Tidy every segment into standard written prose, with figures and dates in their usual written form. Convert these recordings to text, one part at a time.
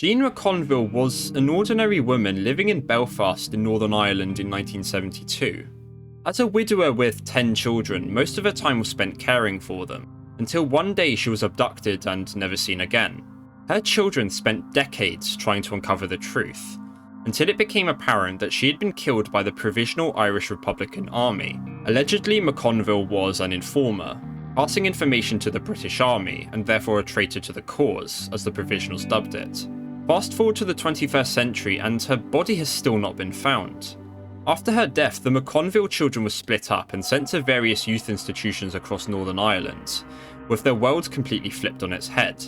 Jean McConville was an ordinary woman living in Belfast in Northern Ireland in 1972. As a widower with 10 children, most of her time was spent caring for them, until one day she was abducted and never seen again. Her children spent decades trying to uncover the truth, until it became apparent that she had been killed by the Provisional Irish Republican Army. Allegedly, McConville was an informer, passing information to the British Army, and therefore a traitor to the cause, as the Provisionals dubbed it. Fast forward to the 21st century and her body has still not been found. After her death, the McConville children were split up and sent to various youth institutions across Northern Ireland, with their world completely flipped on its head.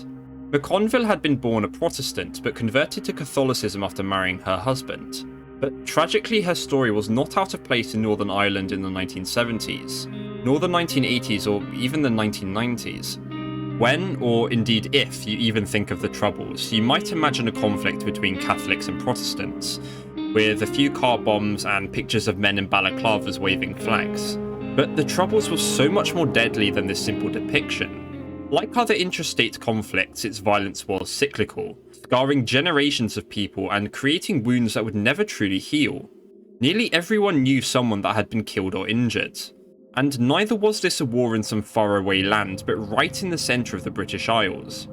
McConville had been born a Protestant but converted to Catholicism after marrying her husband. But tragically, her story was not out of place in Northern Ireland in the 1970s, nor the 1980s or even the 1990s. When, or indeed if, you even think of the Troubles, you might imagine a conflict between Catholics and Protestants, with a few car bombs and pictures of men in balaclavas waving flags. But the Troubles was so much more deadly than this simple depiction. Like other interstate conflicts, its violence was cyclical, scarring generations of people and creating wounds that would never truly heal. Nearly everyone knew someone that had been killed or injured. And neither was this a war in some faraway land, but right in the centre of the British Isles.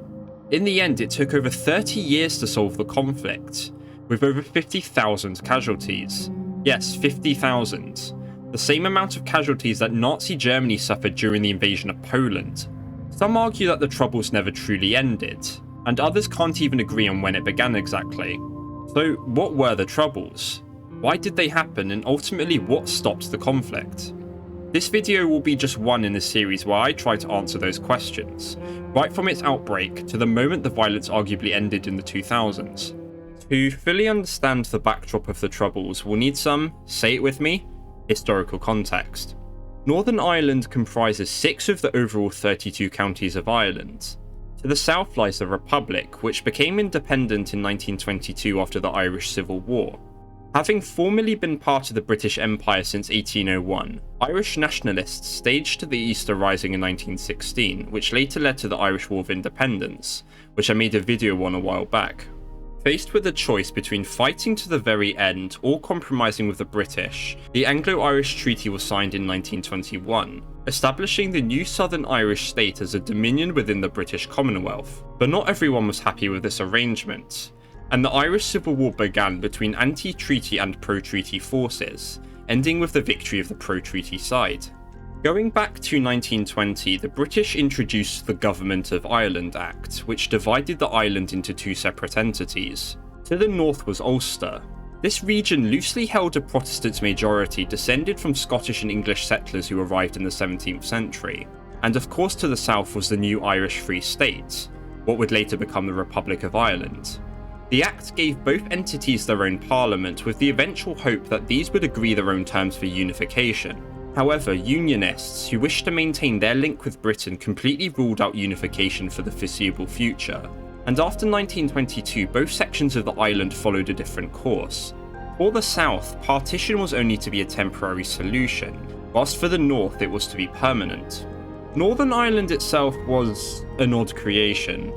In the end, it took over 30 years to solve the conflict, with over 50,000 casualties. Yes, 50,000. The same amount of casualties that Nazi Germany suffered during the invasion of Poland. Some argue that the Troubles never truly ended, and others can't even agree on when it began exactly. So, what were the Troubles? Why did they happen, and ultimately what stopped the conflict? This video will be just one in a series where I try to answer those questions, right from its outbreak to the moment the violence arguably ended in the 2000s. To fully understand the backdrop of the Troubles, we'll need some, say it with me, historical context. Northern Ireland comprises 6 of the overall 32 counties of Ireland. To the south lies the Republic, which became independent in 1922 after the Irish Civil War. Having formerly been part of the British Empire since 1801, Irish Nationalists staged the Easter Rising in 1916, which later led to the Irish War of Independence, which I made a video on a while back. Faced with a choice between fighting to the very end or compromising with the British, the Anglo-Irish Treaty was signed in 1921, establishing the new Southern Irish state as a dominion within the British Commonwealth. But not everyone was happy with this arrangement, and the Irish Civil War began between anti-treaty and pro-treaty forces, ending with the victory of the pro-treaty side. Going back to 1920, the British introduced the Government of Ireland Act, which divided the island into 2 separate entities. To the north was Ulster. This region loosely held a Protestant majority descended from Scottish and English settlers who arrived in the 17th century. And of course to the south was the new Irish Free State, what would later become the Republic of Ireland. The Act gave both entities their own parliament, with the eventual hope that these would agree their own terms for unification. However, Unionists, who wished to maintain their link with Britain, completely ruled out unification for the foreseeable future. And after 1922, both sections of the island followed a different course. For the south, partition was only to be a temporary solution, whilst for the north it was to be permanent. Northern Ireland itself was an odd creation.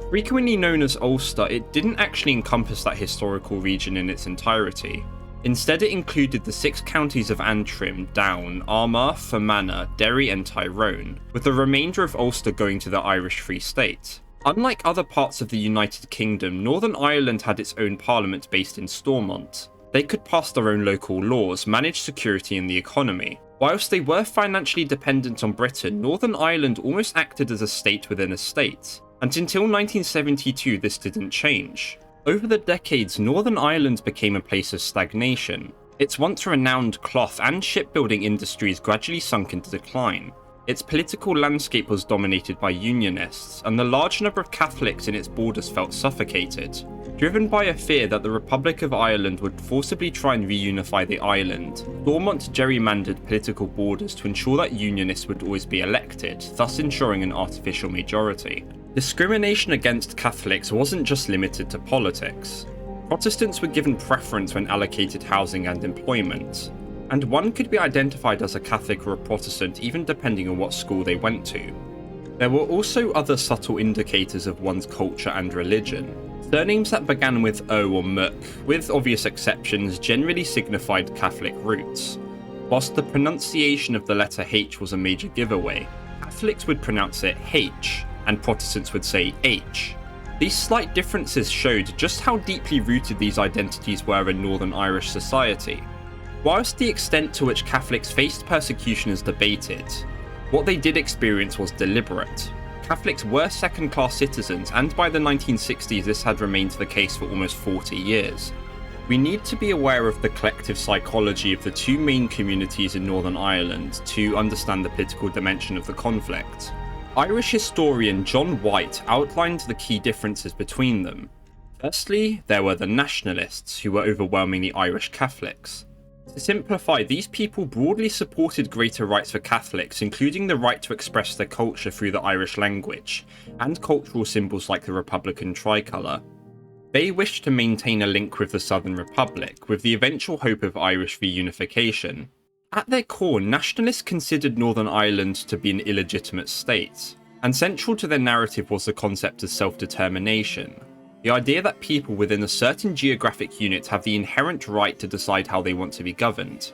Frequently known as Ulster, it didn't actually encompass that historical region in its entirety. Instead, it included the 6 counties of Antrim, Down, Armagh, Fermanagh, Derry and Tyrone, with the remainder of Ulster going to the Irish Free State. Unlike other parts of the United Kingdom, Northern Ireland had its own parliament based in Stormont. They could pass their own local laws, manage security and the economy. Whilst they were financially dependent on Britain, Northern Ireland almost acted as a state within a state. And until 1972, this didn't change. Over the decades, Northern Ireland became a place of stagnation. Its once renowned cloth and shipbuilding industries gradually sunk into decline. Its political landscape was dominated by Unionists, and the large number of Catholics in its borders felt suffocated. Driven by a fear that the Republic of Ireland would forcibly try and reunify the island, Stormont gerrymandered political borders to ensure that Unionists would always be elected, thus ensuring an artificial majority. Discrimination against Catholics wasn't just limited to politics. Protestants were given preference when allocated housing and employment, and one could be identified as a Catholic or a Protestant even depending on what school they went to. There were also other subtle indicators of one's culture and religion. Surnames that began with O or Muk, with obvious exceptions, generally signified Catholic roots. Whilst the pronunciation of the letter H was a major giveaway, Catholics would pronounce it H, and Protestants would say H. These slight differences showed just how deeply rooted these identities were in Northern Irish society. Whilst the extent to which Catholics faced persecution is debated, what they did experience was deliberate. Catholics were second-class citizens, and by the 1960s this had remained the case for almost 40 years. We need to be aware of the collective psychology of the two main communities in Northern Ireland to understand the political dimension of the conflict. Irish historian John White outlined the key differences between them. Firstly, there were the Nationalists, who were overwhelmingly Irish Catholics. To simplify, these people broadly supported greater rights for Catholics, including the right to express their culture through the Irish language, and cultural symbols like the Republican tricolour. They wished to maintain a link with the Southern Republic, with the eventual hope of Irish reunification. At their core, Nationalists considered Northern Ireland to be an illegitimate state, and central to their narrative was the concept of self-determination. The idea that people within a certain geographic unit have the inherent right to decide how they want to be governed.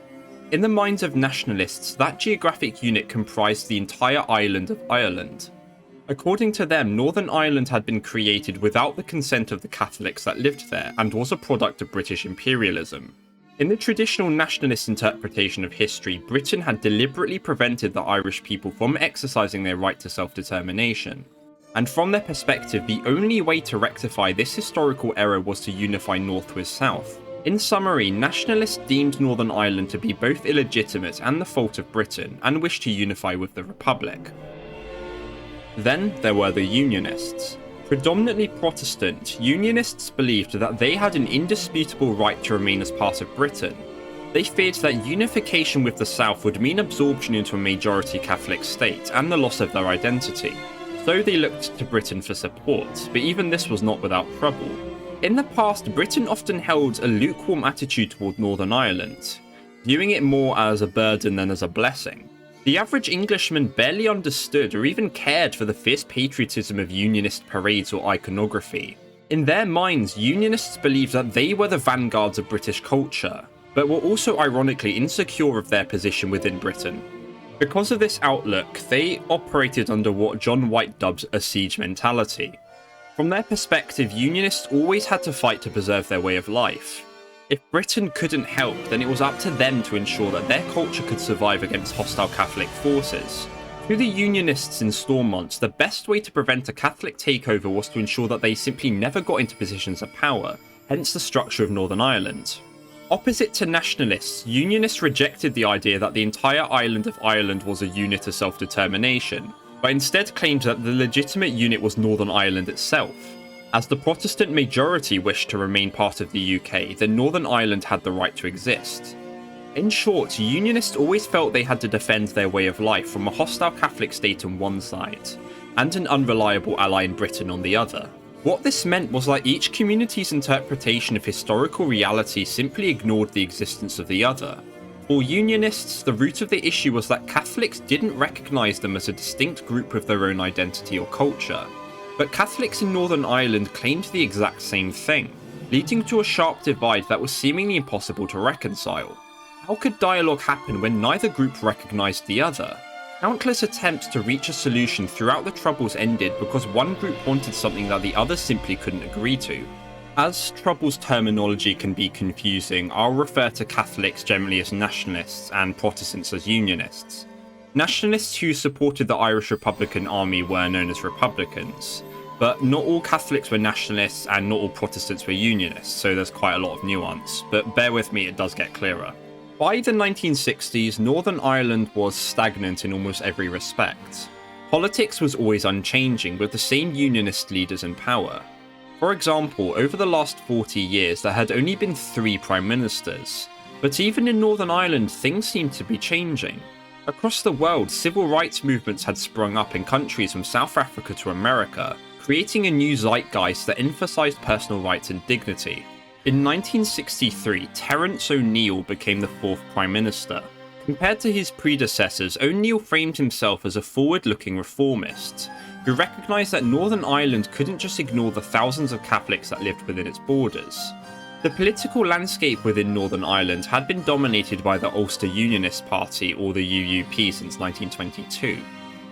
In the minds of Nationalists, that geographic unit comprised the entire island of Ireland. According to them, Northern Ireland had been created without the consent of the Catholics that lived there, and was a product of British imperialism. In the traditional nationalist interpretation of history, Britain had deliberately prevented the Irish people from exercising their right to self-determination. And from their perspective, the only way to rectify this historical error was to unify North with South. In summary, Nationalists deemed Northern Ireland to be both illegitimate and the fault of Britain, and wished to unify with the Republic. Then there were the Unionists. Predominantly Protestant, Unionists believed that they had an indisputable right to remain as part of Britain. They feared that unification with the South would mean absorption into a majority Catholic state, and the loss of their identity. So they looked to Britain for support, but even this was not without trouble. In the past, Britain often held a lukewarm attitude toward Northern Ireland, viewing it more as a burden than as a blessing. The average Englishman barely understood or even cared for the fierce patriotism of Unionist parades or iconography. In their minds, Unionists believed that they were the vanguards of British culture, but were also ironically insecure of their position within Britain. Because of this outlook, they operated under what John White dubs a siege mentality. From their perspective, Unionists always had to fight to preserve their way of life. If Britain couldn't help, then it was up to them to ensure that their culture could survive against hostile Catholic forces. To the Unionists in Stormont, the best way to prevent a Catholic takeover was to ensure that they simply never got into positions of power, hence the structure of Northern Ireland. Opposite to Nationalists, Unionists rejected the idea that the entire island of Ireland was a unit of self-determination, but instead claimed that the legitimate unit was Northern Ireland itself. As the Protestant majority wished to remain part of the UK, then Northern Ireland had the right to exist. In short, Unionists always felt they had to defend their way of life from a hostile Catholic state on one side, and an unreliable ally in Britain on the other. What this meant was that each community's interpretation of historical reality simply ignored the existence of the other. For Unionists, the root of the issue was that Catholics didn't recognise them as a distinct group with their own identity or culture. But Catholics in Northern Ireland claimed the exact same thing, leading to a sharp divide that was seemingly impossible to reconcile. How could dialogue happen when neither group recognised the other? Countless attempts to reach a solution throughout the Troubles ended because one group wanted something that the other simply couldn't agree to. As Troubles terminology can be confusing, I'll refer to Catholics generally as Nationalists and Protestants as Unionists. Nationalists who supported the Irish Republican Army were known as Republicans, but not all Catholics were Nationalists and not all Protestants were Unionists, so there's quite a lot of nuance, but bear with me, it does get clearer. By the 1960s, Northern Ireland was stagnant in almost every respect. Politics was always unchanging, with the same Unionist leaders in power. For example, over the last 40 years there had only been 3 prime ministers, but even in Northern Ireland things seemed to be changing. Across the world, civil rights movements had sprung up in countries from South Africa to America, creating a new zeitgeist that emphasised personal rights and dignity. In 1963, Terence O'Neill became the 4th Prime Minister. Compared to his predecessors, O'Neill framed himself as a forward-looking reformist, who recognised that Northern Ireland couldn't just ignore the thousands of Catholics that lived within its borders. The political landscape within Northern Ireland had been dominated by the Ulster Unionist Party, or the UUP, since 1922.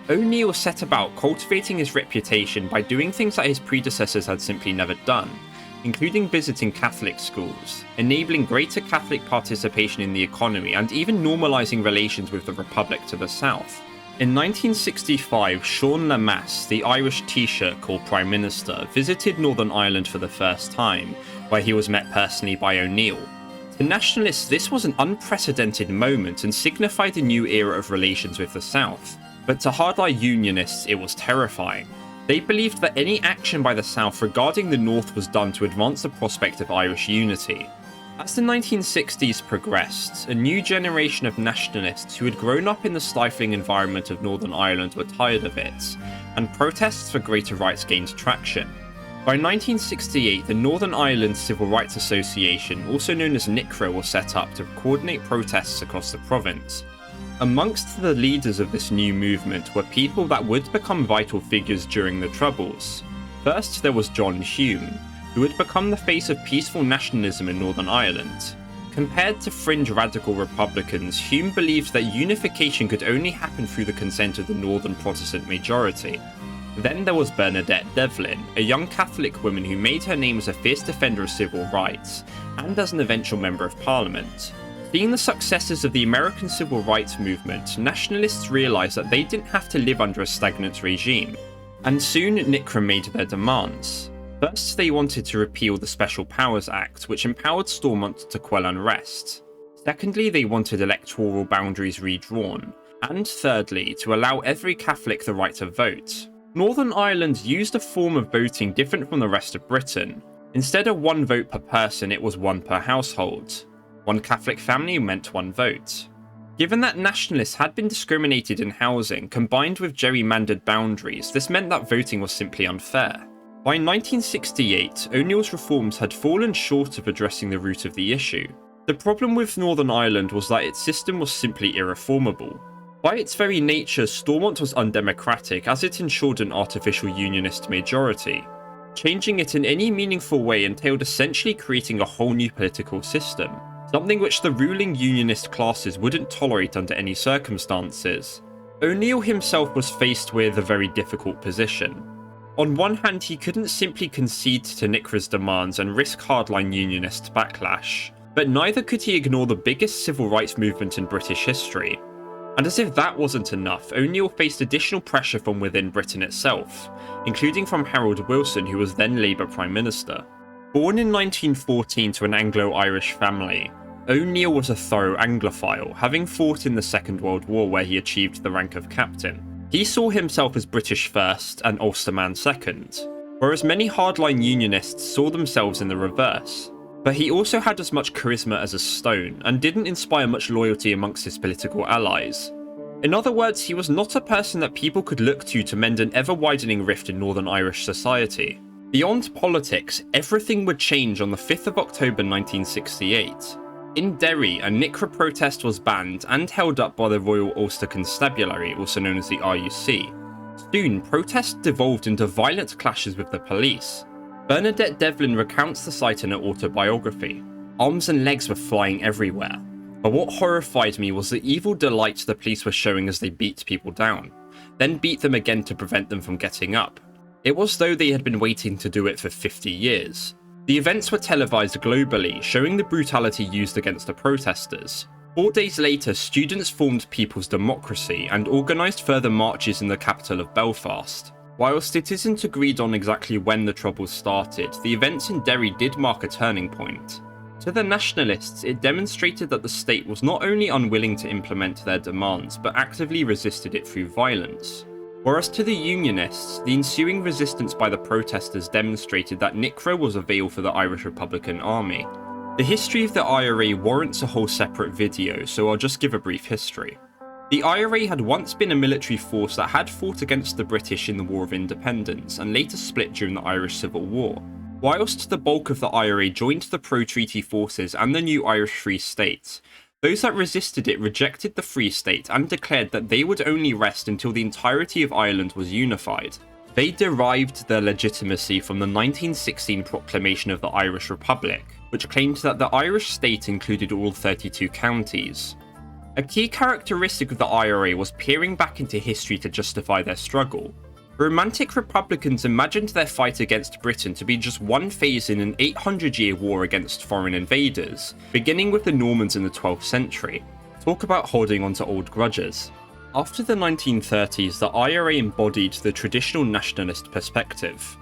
O'Neill set about cultivating his reputation by doing things that his predecessors had simply never done, including visiting Catholic schools, enabling greater Catholic participation in the economy, and even normalising relations with the Republic to the south. In 1965, Sean Lemass, the Irish Taoiseach called Prime Minister, visited Northern Ireland for the first time, where he was met personally by O'Neill. To Nationalists, this was an unprecedented moment and signified a new era of relations with the South. But to hardline Unionists, it was terrifying. They believed that any action by the South regarding the North was done to advance the prospect of Irish unity. As the 1960s progressed, a new generation of nationalists who had grown up in the stifling environment of Northern Ireland were tired of it, and protests for greater rights gained traction. By 1968, the Northern Ireland Civil Rights Association, also known as NICRA, was set up to coordinate protests across the province. Amongst the leaders of this new movement were people that would become vital figures during the Troubles. First, there was John Hume, who had become the face of peaceful nationalism in Northern Ireland. Compared to fringe radical Republicans, Hume believed that unification could only happen through the consent of the Northern Protestant majority. Then there was Bernadette Devlin, a young Catholic woman who made her name as a fierce defender of civil rights, and as an eventual Member of Parliament. Seeing the successes of the American civil rights movement, nationalists realised that they didn't have to live under a stagnant regime, and soon NICRA made their demands. First, they wanted to repeal the Special Powers Act, which empowered Stormont to quell unrest. Secondly, they wanted electoral boundaries redrawn. And thirdly, to allow every Catholic the right to vote. Northern Ireland used a form of voting different from the rest of Britain. Instead of one vote per person, it was one per household. One Catholic family meant one vote. Given that nationalists had been discriminated in housing, combined with gerrymandered boundaries, this meant that voting was simply unfair. By 1968, O'Neill's reforms had fallen short of addressing the root of the issue. The problem with Northern Ireland was that its system was simply irreformable. By its very nature, Stormont was undemocratic as it ensured an artificial unionist majority. Changing it in any meaningful way entailed essentially creating a whole new political system, something which the ruling unionist classes wouldn't tolerate under any circumstances. O'Neill himself was faced with a very difficult position. On one hand, he couldn't simply concede to NICRA's demands and risk hardline unionist backlash, but neither could he ignore the biggest civil rights movement in British history. And as if that wasn't enough, O'Neill faced additional pressure from within Britain itself, including from Harold Wilson, who was then Labour Prime Minister. Born in 1914 to an Anglo-Irish family, O'Neill was a thorough Anglophile, having fought in the Second World War where he achieved the rank of captain. He saw himself as British first and Ulsterman second, whereas many hardline Unionists saw themselves in the reverse. But he also had as much charisma as a stone, and didn't inspire much loyalty amongst his political allies. In other words, he was not a person that people could look to mend an ever-widening rift in Northern Irish society. Beyond politics, everything would change on the 5th of October 1968. In Derry, a NICRA protest was banned and held up by the Royal Ulster Constabulary, also known as the RUC. Soon, protests devolved into violent clashes with the police. Bernadette Devlin recounts the sight in her autobiography. Arms and legs were flying everywhere. But what horrified me was the evil delight the police were showing as they beat people down, then beat them again to prevent them from getting up. It was though they had been waiting to do it for 50 years. The events were televised globally, showing the brutality used against the protesters. 4 days later, students formed People's Democracy and organised further marches in the capital of Belfast. Whilst it isn't agreed on exactly when the Troubles started, the events in Derry did mark a turning point. To the Nationalists, it demonstrated that the state was not only unwilling to implement their demands, but actively resisted it through violence. Whereas to the Unionists, the ensuing resistance by the protesters demonstrated that NICRA was a veil for the Irish Republican Army. The history of the IRA warrants a whole separate video, so I'll just give a brief history. The IRA had once been a military force that had fought against the British in the War of Independence, and later split during the Irish Civil War. Whilst the bulk of the IRA joined the pro-treaty forces and the new Irish Free State, those that resisted it rejected the Free State and declared that they would only rest until the entirety of Ireland was unified. They derived their legitimacy from the 1916 proclamation of the Irish Republic, which claimed that the Irish state included all 32 counties. A key characteristic of the IRA was peering back into history to justify their struggle. Romantic Republicans imagined their fight against Britain to be just one phase in an 800-year war against foreign invaders, beginning with the Normans in the 12th century. Talk about holding on to old grudges. After the 1930s, the IRA embodied the traditional nationalist perspective.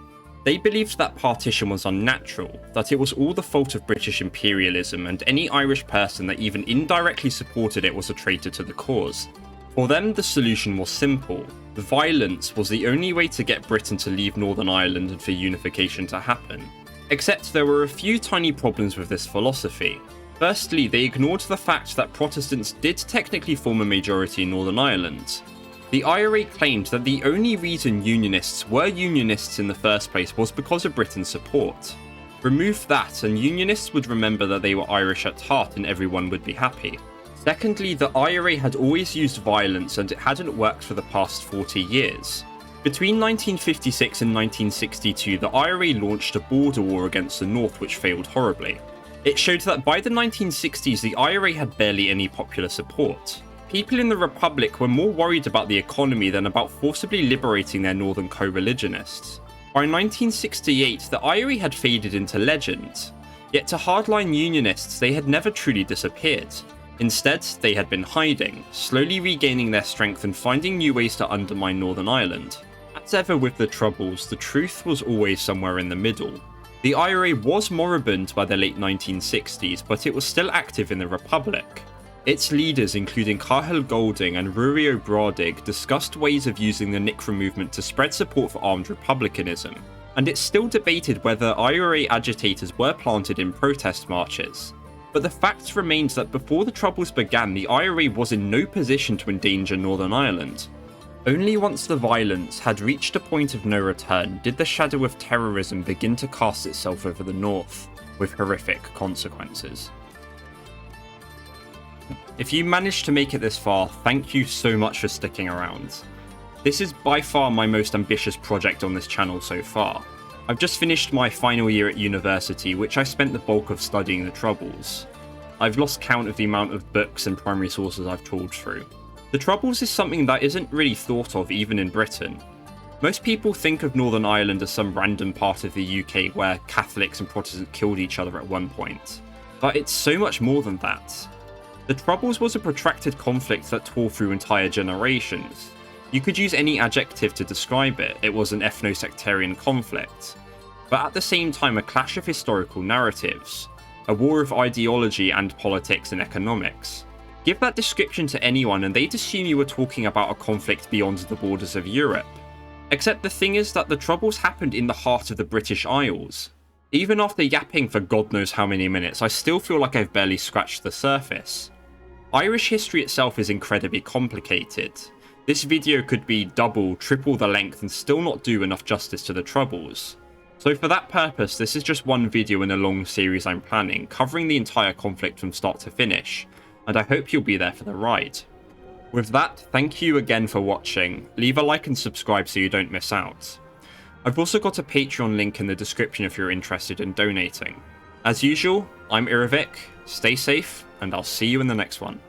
They believed that partition was unnatural, that it was all the fault of British imperialism, and any Irish person that even indirectly supported it was a traitor to the cause. For them, the solution was simple. Violence was the only way to get Britain to leave Northern Ireland and for unification to happen. Except there were a few tiny problems with this philosophy. Firstly, they ignored the fact that Protestants did technically form a majority in Northern Ireland. The IRA claimed that the only reason Unionists were Unionists in the first place was because of Britain's support. Remove that and Unionists would remember that they were Irish at heart and everyone would be happy. Secondly, the IRA had always used violence and it hadn't worked for the past 40 years. Between 1956 and 1962, the IRA launched a border war against the North which failed horribly. It showed that by the 1960s, the IRA had barely any popular support. People in the Republic were more worried about the economy than about forcibly liberating their northern co-religionists. By 1968, the IRA had faded into legend, yet to hardline Unionists they had never truly disappeared. Instead, they had been hiding, slowly regaining their strength and finding new ways to undermine Northern Ireland. As ever with the Troubles, the truth was always somewhere in the middle. The IRA was moribund by the late 1960s, but it was still active in the Republic. Its leaders, including Cathal Golding and Ruaidhrí Ó Brádaig, discussed ways of using the NICRA movement to spread support for armed republicanism, and it's still debated whether IRA agitators were planted in protest marches. But the fact remains that before the Troubles began, the IRA was in no position to endanger Northern Ireland. Only once the violence had reached a point of no return did the shadow of terrorism begin to cast itself over the North, with horrific consequences. If you managed to make it this far, thank you so much for sticking around. This is by far my most ambitious project on this channel so far. I've just finished my final year at university, which I spent the bulk of studying the Troubles. I've lost count of the amount of books and primary sources I've trawled through. The Troubles is something that isn't really thought of even in Britain. Most people think of Northern Ireland as some random part of the UK where Catholics and Protestants killed each other at one point. But it's so much more than that. The Troubles was a protracted conflict that tore through entire generations. You could use any adjective to describe it. It was an ethno-sectarian conflict. But at the same time, a clash of historical narratives. A war of ideology and politics and economics. Give that description to anyone and they'd assume you were talking about a conflict beyond the borders of Europe. Except the thing is that the Troubles happened in the heart of the British Isles. Even after yapping for God knows how many minutes, I still feel like I've barely scratched the surface. Irish history itself is incredibly complicated. This video could be double, triple the length and still not do enough justice to the Troubles. So for that purpose, this is just one video in a long series I'm planning, covering the entire conflict from start to finish, and I hope you'll be there for the ride. With that, thank you again for watching. Leave a like and subscribe so you don't miss out. I've also got a Patreon link in the description if you're interested in donating. As usual, I'm Irvik, stay safe, and I'll see you in the next one.